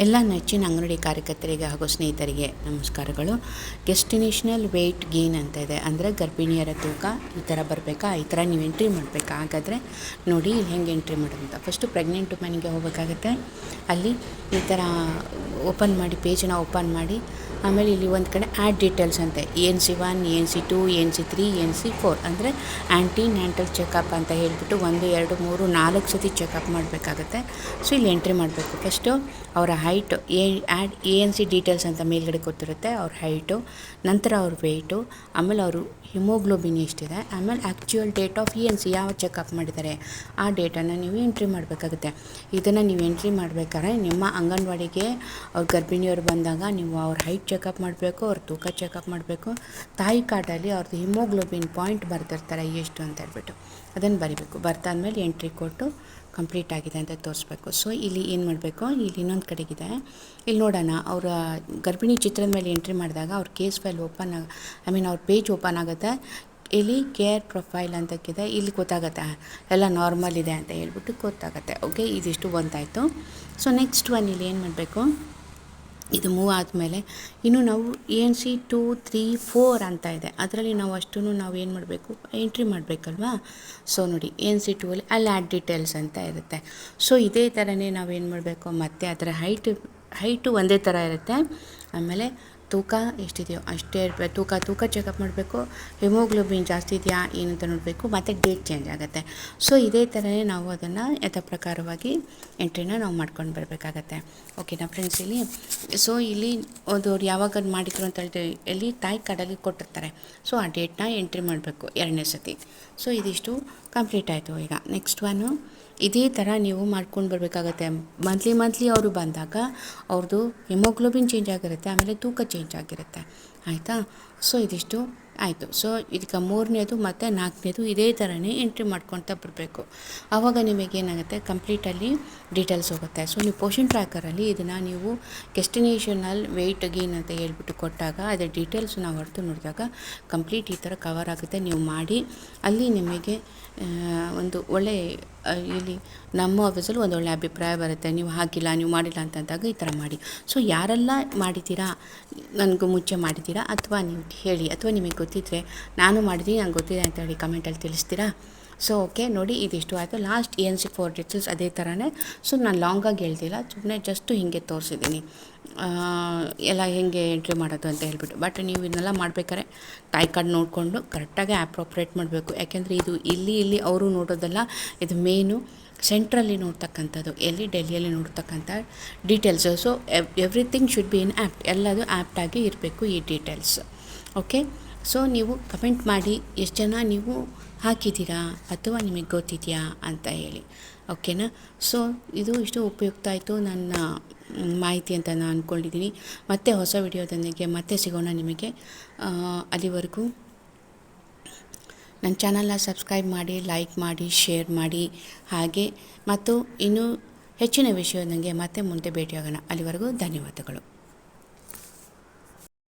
ಎಲ್ಲ ನೆಚ್ಚಿನ ಅಂಗನವಾಡಿ ಕಾರ್ಯಕರ್ತರಿಗೆ ಹಾಗೂ ಸ್ನೇಹಿತರಿಗೆ ನಮಸ್ಕಾರಗಳು. ಗೆಸ್ಟಿನೇಷನಲ್ ವೆಯ್ಟ್ ಗೇನ್ ಅಂತ ಇದೆ, ಅಂದರೆ ಗರ್ಭಿಣಿಯರ ತೂಕ ಈ ಥರ ಬರಬೇಕಾ, ಈ ಥರ ನೀವು ಎಂಟ್ರಿ ಮಾಡಬೇಕಾ. ಹಾಗಾದರೆ ನೋಡಿ ಇಲ್ಲಿ ಹೆಂಗೆ ಎಂಟ್ರಿ ಮಾಡೋದು ಅಂತ. ಫಸ್ಟು ಪ್ರೆಗ್ನೆಂಟ್ ವುಮೆನ್ಗೆ ಹೋಗಬೇಕಾಗತ್ತೆ. ಅಲ್ಲಿ ಈ ಥರ ಓಪನ್ ಮಾಡಿ, ಪೇಜನ್ನ ಓಪನ್ ಮಾಡಿ, ಆಮೇಲೆ ಇಲ್ಲಿ ಒಂದು ಕಡೆ ಆ್ಯಡ್ ಡೀಟೇಲ್ಸ್ ಅಂತೆ ANC1, ANC2, ANC3, ANC4 ಅಂದರೆ ಆ್ಯಂಟಿನ್ಯಾಟಲ್ ಚೆಕಪ್ ಅಂತ ಹೇಳಿಬಿಟ್ಟು 1, 2, 3, 4 ಸತಿ ಚೆಕಪ್ ಮಾಡಬೇಕಾಗತ್ತೆ. ಸೊ ಇಲ್ಲಿ ಎಂಟ್ರಿ ಮಾಡಬೇಕು. ಫಸ್ಟು ಅವರ ಹೈಟು ANC ಡೀಟೇಲ್ಸ್ ಅಂತ ಮೇಲ್ಗಡೆ ಗೊತ್ತಿರುತ್ತೆ, ಅವ್ರ ಹೈಟು, ನಂತರ ಅವ್ರ ವೆಯ್ಟು, ಆಮೇಲೆ ಅವರು ಹಿಮೋಗ್ಲೋಬಿನ್ ಎಷ್ಟಿದೆ, ಆಮೇಲೆ ಆ್ಯಕ್ಚುಯಲ್ ಡೇಟ್ ಆಫ್ ANC ಯಾವ ಚೆಕಪ್ ಮಾಡಿದ್ದಾರೆ ಆ ಡೇಟನ್ನು ನೀವು ಎಂಟ್ರಿ ಮಾಡಬೇಕಾಗುತ್ತೆ. ಇದನ್ನು ನೀವು ಎಂಟ್ರಿ ಮಾಡಬೇಕಾದ್ರೆ ನಿಮ್ಮ ಅಂಗನವಾಡಿಗೆ ಅವ್ರ ಗರ್ಭಿಣಿಯವರು ಬಂದಾಗ ನೀವು ಅವ್ರ ಹೈಟ್ ಚೆಕಪ್ ಮಾಡಬೇಕು, ಅವ್ರ ತೂಕ ಚೆಕಪ್ ಮಾಡಬೇಕು. ತಾಯಿ ಕಾರ್ಡಲ್ಲಿ ಅವ್ರದ್ದು ಹಿಮೋಗ್ಲೋಬಿನ್ ಪಾಯಿಂಟ್ ಬರ್ತಿರ್ತಾರೆ ಎಷ್ಟು ಅಂತ ಹೇಳ್ಬಿಟ್ಟು ಅದನ್ನು ಬರಿಬೇಕು. ಬರ್ತಾದ್ಮೇಲೆ ಎಂಟ್ರಿ ಕೊಟ್ಟು ಕಂಪ್ಲೀಟ್ ಆಗಿದೆ ಅಂತ ತೋರಿಸ್ಬೇಕು. ಸೊ ಇಲ್ಲಿ ಏನು ಮಾಡಬೇಕು, ಇಲ್ಲಿ ಇನ್ನೊಂದು ಕಡೆಗಿದೆ, ಇಲ್ಲಿ ನೋಡೋಣ. ಅವರ ಗರ್ಭಿಣಿ ಚಿತ್ರದ ಮೇಲೆ ಎಂಟ್ರಿ ಮಾಡಿದಾಗ ಅವ್ರ ಕೇಸ್ ಫೈಲ್ ಅವ್ರ ಪೇಜ್ ಓಪನ್ ಆಗುತ್ತೆ. ಇಲ್ಲಿ ಕೇರ್ ಪ್ರೊಫೈಲ್ ಅಂತಕ್ಕಿದೆ, ಇಲ್ಲಿ ಗೊತ್ತಾಗುತ್ತೆ ಎಲ್ಲ ನಾರ್ಮಲ್ ಇದೆ ಅಂತ ಹೇಳ್ಬಿಟ್ಟು ಗೊತ್ತಾಗುತ್ತೆ. ಓಕೆ, ಇದಿಷ್ಟು ಬಂತಾಯಿತು. ಸೊ ನೆಕ್ಸ್ಟ್ ಒನ್ ಇಲ್ಲಿ ಏನು ಮಾಡಬೇಕು, ಇದು ಮೂವ್ ಆದಮೇಲೆ ಇನ್ನು ನಾವು ANC2, 3, 4 ಅಂತ ಇದೆ, ಅದರಲ್ಲಿ ನಾವು ನಾವು ಏನು ಮಾಡಬೇಕು, ಎಂಟ್ರಿ ಮಾಡಬೇಕಲ್ವಾ. ಸೊ ನೋಡಿ ANC2 ಅಲ್ಲಿ ಆ್ಯಡ್ ಡೀಟೇಲ್ಸ್ ಅಂತ ಇರುತ್ತೆ. ಸೊ ಇದೇ ಥರನೇ ನಾವೇನು ಮಾಡಬೇಕು, ಮತ್ತು ಅದರ ಹೈಟು ಒಂದೇ ಥರ ಇರುತ್ತೆ. ಆಮೇಲೆ ತೂಕ ಎಷ್ಟಿದೆಯೋ ಅಷ್ಟೇ ಇರಬೇಕು. ತೂಕ ಚೆಕಪ್ ಮಾಡಬೇಕು. ಹಿಮೋಗ್ಲೋಬಿನ್ ಜಾಸ್ತಿ ಇದೆಯಾ ಏನಂತ ನೋಡಬೇಕು, ಮತ್ತು ಡೇಟ್ ಚೇಂಜ್ ಆಗುತ್ತೆ. ಸೊ ಇದೇ ಥರನೇ ನಾವು ಅದನ್ನು ಯಥಾ ಪ್ರಕಾರವಾಗಿ ಎಂಟ್ರಿನ ನಾವು ಮಾಡ್ಕೊಂಡು ಬರಬೇಕಾಗತ್ತೆ. ಓಕೆನಾ ಫ್ರೆಂಡ್ಸ್. ಇಲ್ಲಿ ಸೊ ಇಲ್ಲಿ ಅವ್ರು ಯಾವಾಗ ಮಾಡಿದ್ರು ಅಂತ ಹೇಳಿದ್ರೆ ಇಲ್ಲಿ ತಾಯಿ ಕಾರ್ಡಲ್ಲಿ ಕೊಟ್ಟಿರ್ತಾರೆ. ಸೊ ಆ ಡೇಟ್ನ ಎಂಟ್ರಿ ಮಾಡಬೇಕು 2ನೇ ಸತಿ. ಸೊ ಇದಿಷ್ಟು ಕಂಪ್ಲೀಟ್ ಆಯಿತು. ಈಗ ನೆಕ್ಸ್ಟ್ ಒನ್ನು ಇದೇ ಥರ ನೀವು ಮಾಡ್ಕೊಂಡು ಬರಬೇಕಾಗತ್ತೆ. ಮಂತ್ಲಿ ಅವರು ಬಂದಾಗ ಅವ್ರದ್ದು ಹಿಮೋಗ್ಲೋಬಿನ್ ಚೇಂಜ್ ಆಗಿರುತ್ತೆ, ಆಮೇಲೆ ತೂಕ ಚೇಂಜ್ ಆಗಿರುತ್ತೆ. ಆಯಿತಾ. ಸೊ ಇದಿಷ್ಟು ಆಯಿತು. ಸೊ ಇದಕ್ಕೆ 3ನೇದು ಮತ್ತು 4ನೇದು ಇದೇ ಥರನೇ ಎಂಟ್ರಿ ಮಾಡ್ಕೊತ ಬರಬೇಕು. ಆವಾಗ ನಿಮಗೇನಾಗುತ್ತೆ, ಕಂಪ್ಲೀಟಲ್ಲಿ ಡೀಟೇಲ್ಸ್ ಹೋಗುತ್ತೆ. ಸೊ ನೀವು ಪೋಷನ್ ಟ್ರ್ಯಾಕರಲ್ಲಿ ಇದನ್ನು ನೀವು ಗೆಸ್ಟಿನೇಷನಲ್ ವೆಯ್ಟ್ ಗೇನ್ ಅಂತ ಹೇಳ್ಬಿಟ್ಟು ಕೊಟ್ಟಾಗ ಅದರ ಡೀಟೇಲ್ಸನ್ನ ಹೊರತು ನೋಡಿದಾಗ ಕಂಪ್ಲೀಟ್ ಈ ಥರ ಕವರ್ ಆಗುತ್ತೆ. ನೀವು ಮಾಡಿ ಅಲ್ಲಿ ನಿಮಗೆ ಒಂದು ಒಳ್ಳೆ ಇಲ್ಲಿ ನಮ್ಮ ಆಫೀಸಲ್ಲಿ ಒಂದು ಒಳ್ಳೆ ಅಭಿಪ್ರಾಯ ಬರುತ್ತೆ. ನೀವು ಹಾಕಿಲ್ಲ, ನೀವು ಮಾಡಿಲ್ಲ ಅಂತಂದಾಗ ಈ ಥರ ಮಾಡಿ. ಸೊ ಯಾರೆಲ್ಲ ಮಾಡಿದ್ದೀರಾ, ನನಗೂ ಮುಂಚೆ ಮಾಡಿದ್ದೀರಾ ಅಥವಾ ನೀವು ಹೇಳಿ, ಅಥವಾ ನಿಮಗೆ ಗೊತ್ತಿದ್ದರೆ ನಾನು ಮಾಡಿದ್ದೀನಿ ನಂಗೆ ಗೊತ್ತಿದೆ ಅಂತ ಹೇಳಿ ಕಮೆಂಟಲ್ಲಿ ತಿಳಿಸ್ತೀರಾ. ಸೊ ಓಕೆ ನೋಡಿ, ಇದಿಷ್ಟು ಆಯಿತು. ಲಾಸ್ಟ್ ANC4 ಡೀಟೇಲ್ಸ್ ಅದೇ ಥರನೇ. ಸೊ ನಾನು ಲಾಂಗಾಗಿ ಹೇಳ್ತಿಲ್ಲ, ಸುಮ್ಮನೆ ಜಸ್ಟು ಹೀಗೆ ತೋರಿಸಿದ್ದೀನಿ ಎಲ್ಲ ಹೆಂಗೆ ಎಂಟ್ರಿ ಮಾಡೋದು ಅಂತ ಹೇಳ್ಬಿಟ್ಟು. ಬಟ್ ನೀವು ಇದನ್ನೆಲ್ಲ ಮಾಡಬೇಕಾದ್ರೆ ತಾಯಿ ಕಾರ್ಡ್ ನೋಡಿಕೊಂಡು ಕರೆಕ್ಟಾಗಿ ಅಪ್ರೋಪ್ರೇಟ್ ಮಾಡಬೇಕು. ಯಾಕೆಂದರೆ ಇದು ಇಲ್ಲಿ ಅವರು ನೋಡೋದಲ್ಲ, ಇದು ಮೇನು ಸೆಂಟ್ರಲ್ಲಿ ನೋಡ್ತಕ್ಕಂಥದ್ದು, ಡೆಲ್ಲಿಯಲ್ಲಿ ನೋಡ್ತಕ್ಕಂಥ details. So everything should be in apt, ಎಲ್ಲದು ಆ್ಯಪ್ಟಾಗಿ ಇರಬೇಕು ಈ ಡೀಟೇಲ್ಸ್. ಓಕೆ. ಸೊ ನೀವು ಕಮೆಂಟ್ ಮಾಡಿ ಎಷ್ಟು ಜನ ನೀವು ಹಾಕಿದ್ದೀರಾ ಅಥವಾ ನಿಮಗೆ ಗೊತ್ತಿದೆಯಾ ಅಂತ ಹೇಳಿ. ಓಕೆನಾ. ಸೊ ಇದು ಇಷ್ಟು ಉಪಯುಕ್ತ ಆಯಿತು ನನ್ನ ಮಾಹಿತಿ ಅಂತ ನಾನು ಅಂದ್ಕೊಂಡಿದ್ದೀನಿ. ಮತ್ತೆ ಹೊಸ ವಿಡಿಯೋದೊಂದಿಗೆ ಮತ್ತೆ ಸಿಗೋಣ ನಿಮಗೆ. ಅಲ್ಲಿವರೆಗೂ ನನ್ನ ಚಾನಲ್ನ ಸಬ್ಸ್ಕ್ರೈಬ್ ಮಾಡಿ, ಲೈಕ್ ಮಾಡಿ, ಶೇರ್ ಮಾಡಿ. ಹಾಗೆ ಮತ್ತು ಇನ್ನೂ ಹೆಚ್ಚಿನ ವಿಷಯದೊಂದಿಗೆ ಮತ್ತೆ ಮುಂದೆ ಭೇಟಿಯಾಗೋಣ. ಅಲ್ಲಿವರೆಗೂ ಧನ್ಯವಾದಗಳು.